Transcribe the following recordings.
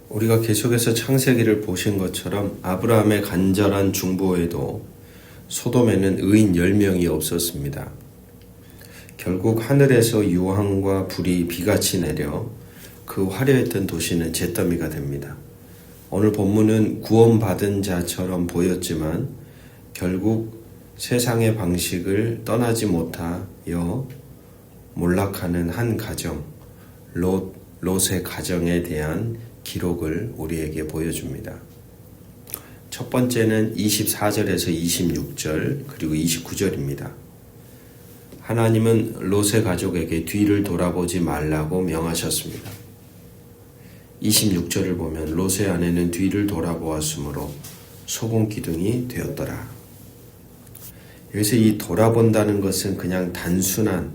우리가 계속해서 창세기를 보신 것처럼 아브라함의 간절한 중보에도 소돔에는 의인 10명이 없었습니다. 결국 하늘에서 유황과 불이 비같이 내려 그 화려했던 도시는 잿더미가 됩니다. 오늘 본문은 구원받은 자처럼 보였지만 결국 세상의 방식을 떠나지 못하여 몰락하는 한 가정, 롯의 가정에 대한 기록을 우리에게 보여줍니다. 첫 번째는 24절에서 26절 그리고 29절입니다. 하나님은 롯의 가족에게 뒤를 돌아보지 말라고 명하셨습니다. 26절을 보면 롯의 아내는 뒤를 돌아보았으므로 소금 기둥이 되었더라. 여기서 이 돌아본다는 것은 그냥 단순한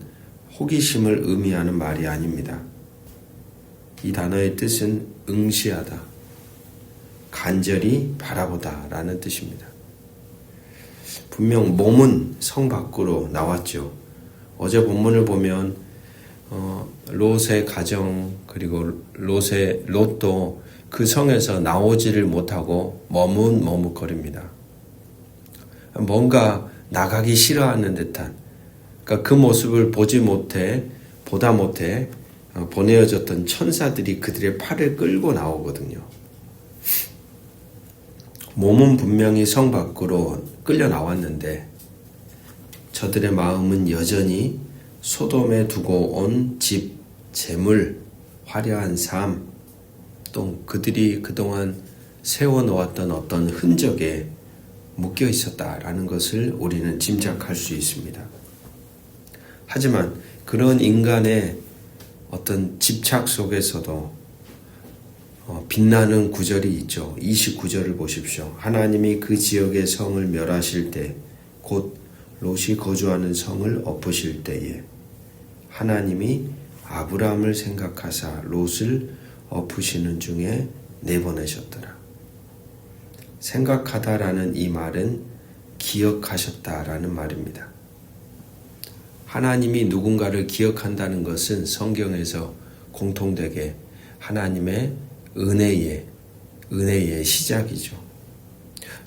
호기심을 의미하는 말이 아닙니다. 이 단어의 뜻은 응시하다, 간절히 바라보다 라는 뜻입니다. 분명 몸은 성 밖으로 나왔죠. 어제 본문을 보면 롯의 가정 그리고 롯도 그 성에서 나오지를 못하고 머뭇거립니다. 뭔가 나가기 싫어하는 듯한, 그러니까 그 모습을 보다 못해 보내어졌던 천사들이 그들의 팔을 끌고 나오거든요. 몸은 분명히 성 밖으로 끌려 나왔는데 저들의 마음은 여전히 소돔에 두고 온 집, 재물, 화려한 삶, 또 그들이 그동안 세워놓았던 어떤 흔적에 묶여 있었다라는 것을 우리는 짐작할 수 있습니다. 하지만 그런 인간의 어떤 집착 속에서도 빛나는 구절이 있죠. 29절을 보십시오. 하나님이 그 지역의 성을 멸하실 때, 곧 롯이 거주하는 성을 엎으실 때에 하나님이 아브라함을 생각하사 롯을 엎으시는 중에 내보내셨더라. 생각하다라는 이 말은 기억하셨다라는 말입니다. 하나님이 누군가를 기억한다는 것은 성경에서 공통되게 하나님의 은혜의 시작이죠.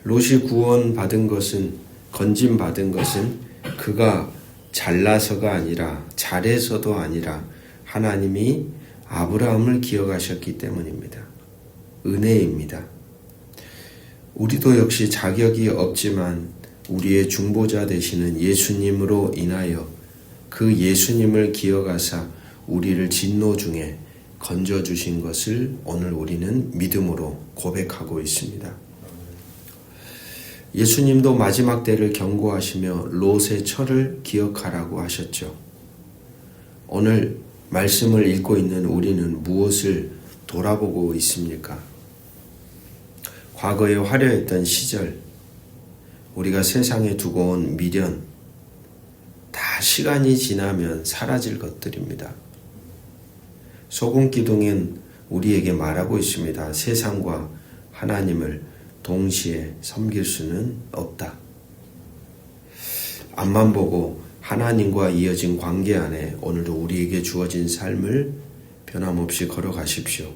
롯이 구원받은 것은, 건짐받은 것은 그가 잘나서가 아니라, 잘해서도 아니라 하나님이 아브라함을 기억하셨기 때문입니다. 은혜입니다. 우리도 역시 자격이 없지만 우리의 중보자 되시는 예수님으로 인하여 그 예수님을 기억하사 우리를 진노 중에 건져주신 것을 오늘 우리는 믿음으로 고백하고 있습니다. 예수님도 마지막 때를 경고하시며 롯의 철을 기억하라고 하셨죠. 오늘 말씀을 읽고 있는 우리는 무엇을 돌아보고 있습니까? 과거에 화려했던 시절, 우리가 세상에 두고 온 미련, 다 시간이 지나면 사라질 것들입니다. 소금 기둥은 우리에게 말하고 있습니다. 세상과 하나님을 동시에 섬길 수는 없다. 앞만 보고 하나님과 이어진 관계 안에 오늘도 우리에게 주어진 삶을 변함없이 걸어가십시오.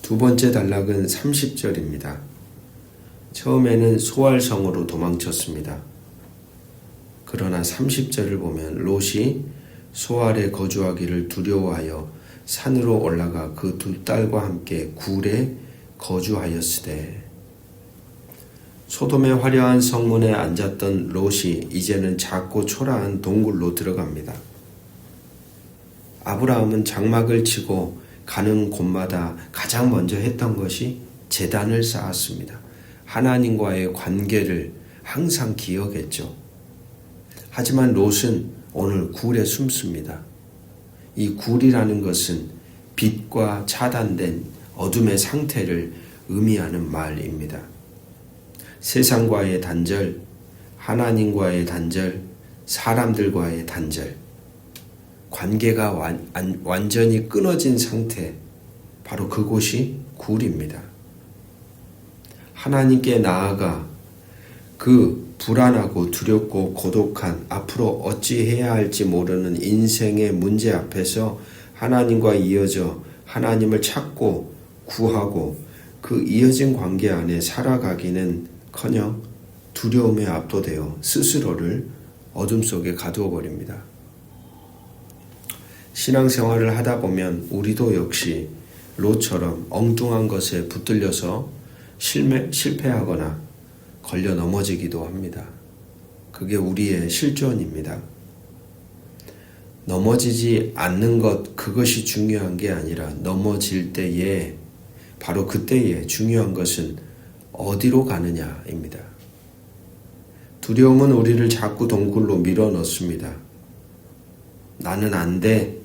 두 번째 단락은 30절입니다. 처음에는 소알성으로 도망쳤습니다. 그러나 30절을 보면 롯이 소알에 거주하기를 두려워하여 산으로 올라가 그 두 딸과 함께 굴에 거주하였으되, 소돔의 화려한 성문에 앉았던 롯이 이제는 작고 초라한 동굴로 들어갑니다. 아브라함은 장막을 치고 가는 곳마다 가장 먼저 했던 것이 제단을 쌓았습니다. 하나님과의 관계를 항상 기억했죠. 하지만 롯은 오늘 굴에 숨습니다. 이 굴이라는 것은 빛과 차단된 어둠의 상태를 의미하는 말입니다. 세상과의 단절, 하나님과의 단절, 사람들과의 단절, 관계가 완전히 끊어진 상태, 바로 그곳이 굴입니다. 하나님께 나아가 그 불안하고 두렵고 고독한, 앞으로 어찌해야 할지 모르는 인생의 문제 앞에서 하나님과 이어져 하나님을 찾고 구하고 그 이어진 관계 안에 살아가기는커녕 두려움에 압도되어 스스로를 어둠 속에 가두어 버립니다. 신앙생활을 하다 보면 우리도 역시 롯처럼 엉뚱한 것에 붙들려서 실패하거나 걸려 넘어지기도 합니다. 그게 우리의 실존입니다. 넘어지지 않는 것, 그것이 중요한 게 아니라 넘어질 때에, 바로 그때에 중요한 것은 어디로 가느냐입니다. 두려움은 우리를 자꾸 동굴로 밀어넣습니다. 나는 안 돼,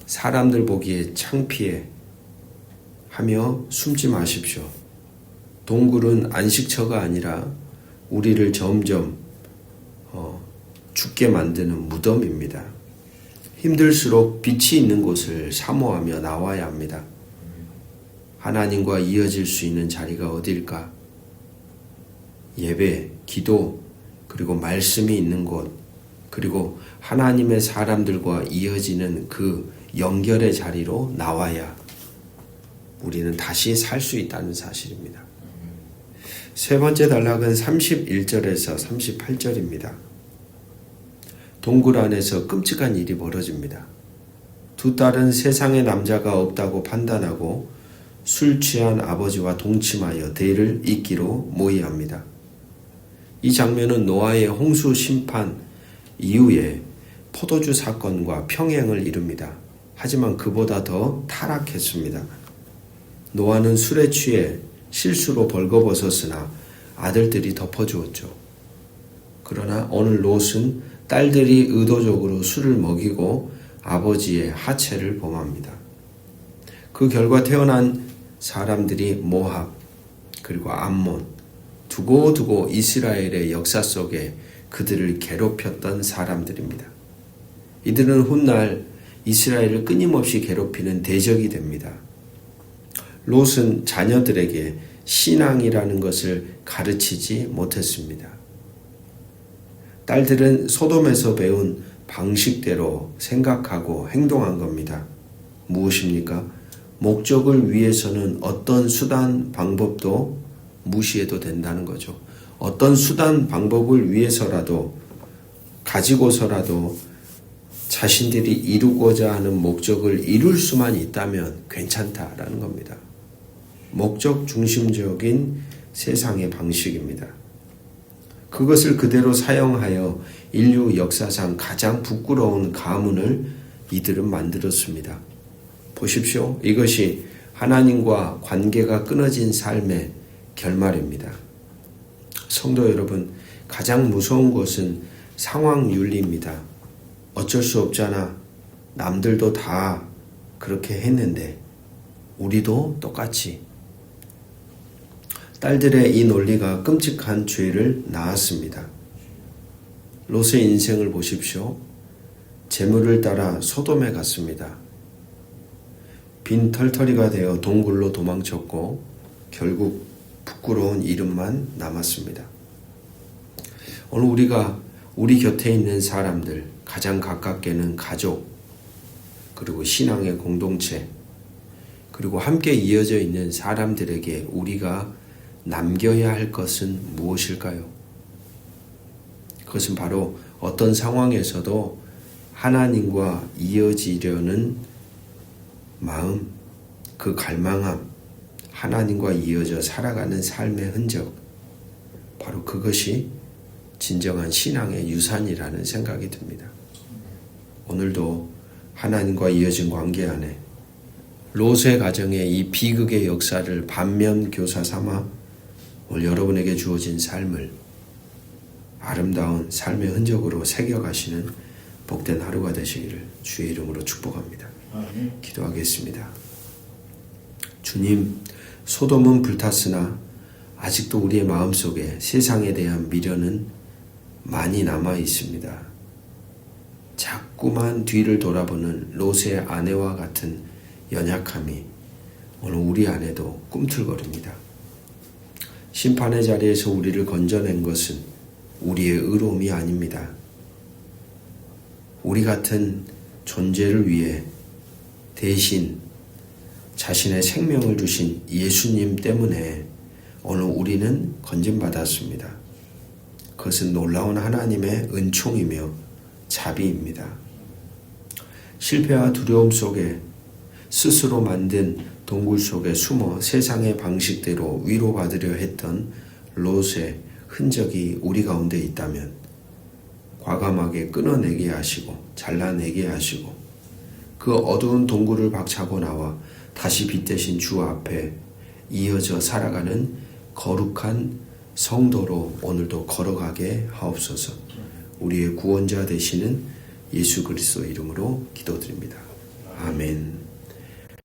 사람들 보기에 창피해 하며 숨지 마십시오. 동굴은 안식처가 아니라 우리를 점점 죽게 만드는 무덤입니다. 힘들수록 빛이 있는 곳을 사모하며 나와야 합니다. 하나님과 이어질 수 있는 자리가 어딜까? 예배, 기도, 그리고 말씀이 있는 곳, 그리고 하나님의 사람들과 이어지는 그 연결의 자리로 나와야 우리는 다시 살 수 있다는 사실입니다. 세 번째 단락은 31절에서 38절입니다. 동굴 안에서 끔찍한 일이 벌어집니다. 두 딸은 세상에 남자가 없다고 판단하고 술 취한 아버지와 동침하여 대를 잇기로 모의합니다. 이 장면은 노아의 홍수 심판 이후에 포도주 사건과 평행을 이룹니다. 하지만 그보다 더 타락했습니다. 노아는 술에 취해 실수로 벌거벗었으나 아들들이 덮어주었죠. 그러나 오늘 롯은 딸들이 의도적으로 술을 먹이고 아버지의 하체를 범합니다. 그 결과 태어난 사람들이 모압 그리고 암몬, 두고두고 이스라엘의 역사 속에 그들을 괴롭혔던 사람들입니다. 이들은 훗날 이스라엘을 끊임없이 괴롭히는 대적이 됩니다. 롯은 자녀들에게 신앙이라는 것을 가르치지 못했습니다. 딸들은 소돔에서 배운 방식대로 생각하고 행동한 겁니다. 무엇입니까? 목적을 위해서는 어떤 수단, 방법도 무시해도 된다는 거죠. 어떤 수단, 방법을 위해서라도 가지고서라도 자신들이 이루고자 하는 목적을 이룰 수만 있다면 괜찮다라는 겁니다. 목적 중심적인 세상의 방식입니다. 그것을 그대로 사용하여 인류 역사상 가장 부끄러운 가문을 이들은 만들었습니다. 보십시오. 이것이 하나님과 관계가 끊어진 삶의 결말입니다. 성도 여러분, 가장 무서운 것은 상황윤리입니다. 어쩔 수 없잖아. 남들도 다 그렇게 했는데 우리도 똑같이. 딸들의 이 논리가 끔찍한 죄를 낳았습니다. 롯의 인생을 보십시오. 재물을 따라 소돔에 갔습니다. 빈털터리가 되어 동굴로 도망쳤고 결국 부끄러운 이름만 남았습니다. 오늘 우리가 우리 곁에 있는 사람들, 가장 가깝게는 가족, 그리고 신앙의 공동체, 그리고 함께 이어져 있는 사람들에게 우리가 남겨야 할 것은 무엇일까요? 그것은 바로 어떤 상황에서도 하나님과 이어지려는 마음, 그 갈망함, 하나님과 이어져 살아가는 삶의 흔적, 바로 그것이 진정한 신앙의 유산이라는 생각이 듭니다. 오늘도 하나님과 이어진 관계 안에 롯의 가정의 이 비극의 역사를 반면 교사 삼아 오늘 여러분에게 주어진 삶을 아름다운 삶의 흔적으로 새겨가시는 복된 하루가 되시기를 주의 이름으로 축복합니다. 기도하겠습니다. 주님, 소돔은 불탔으나 아직도 우리의 마음속에 세상에 대한 미련은 많이 남아 있습니다. 자꾸만 뒤를 돌아보는 롯의 아내와 같은 연약함이 오늘 우리 안에도 꿈틀거립니다. 심판의 자리에서 우리를 건져낸 것은 우리의 의로움이 아닙니다. 우리 같은 존재를 위해 대신 자신의 생명을 주신 예수님 때문에 오늘 우리는 건진받았습니다. 그것은 놀라운 하나님의 은총이며 자비입니다. 실패와 두려움 속에 스스로 만든 동굴 속에 숨어 세상의 방식대로 위로받으려 했던 롯의 흔적이 우리 가운데 있다면 과감하게 끊어내게 하시고 잘라내게 하시고 그 어두운 동굴을 박차고 나와 다시 빛 대신 주 앞에 이어져 살아가는 거룩한 성도로 오늘도 걸어가게 하옵소서. 우리의 구원자 되시는 예수 그리스도 이름으로 기도드립니다. 아멘.